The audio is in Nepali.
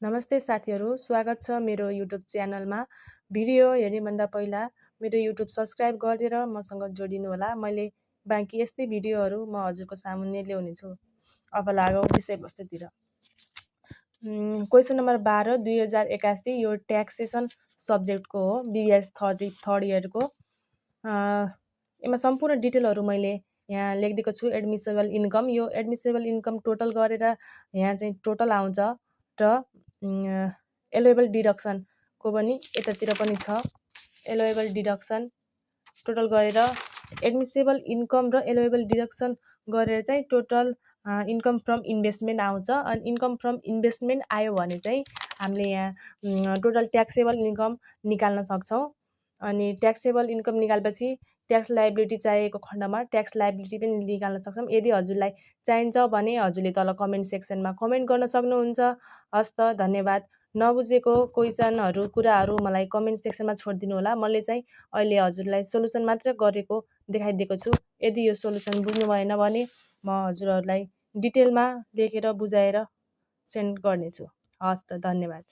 नमस्ते साथीहरू, स्वागत छ मेरो युट्युब च्यानलमा। भिडियो हेर्नुभन्दा पहिला मेरो युट्युब सब्स्क्राइब गरिदिएर मसँग जोडिनु होला। मैले बाँकी यस्तै भिडियोहरू म हजुरको सामुन्ने ल्याउनेछु। अब लागौँ विषयवस्तुतिर। क्वेसन नम्बर 12 2081 यो ट्याक्सेसन सब्जेक्टको हो, बिबिएस थर्ड इयरको। यसमा सम्पूर्ण डिटेलहरू मैले यहाँ लेखिदिएको छु। एडमिसेबल इन्कम, यो एडमिसेबल इन्कम टोटल गरेर यहाँ चाहिँ टोटल आउँछ र एलोएबल डिडक्सनको पनि यतातिर पनि छ। एलोएबल डिडक्सन टोटल गरेर एडमिसेबल इन्कम र एलोएबल डिडक्सन गरेर चाहिँ टोटल इन्कम फ्रम इन्भेस्टमेन्ट आउँछ। अनि इन्कम फ्रम इन्भेस्टमेन्ट आयो भने चाहिँ हामीले यहाँ टोटल ट्याक्सेबल इन्कम निकाल्न सक्छौँ। अनि ट्याक्सेबल इन्कम निकालेपछि ट्याक्स लायबिलिटी चाहिएको खण्डमा ट्याक्स लायबिलिटी पनि निकाल्न सक्छौँ। यदि हजुरलाई चाहिन्छ भने हजुरले तल कमेन्ट सेक्सनमा कमेन्ट गर्न सक्नुहुन्छ। हस् त, धन्यवाद। नबुझेको क्वेसनहरू कुराहरू मलाई कमेन्ट सेक्सनमा छोडिदिनु होला। मैले चाहिँ अहिले हजुरलाई सोल्युसन मात्र गरेको देखाइदिएको छु। यदि यो सोल्युसन बुझ्नु भएन भने म हजुरहरूलाई डिटेलमा लेखेर बुझाएर सेन्ड गर्नेछु। हस् त, धन्यवाद।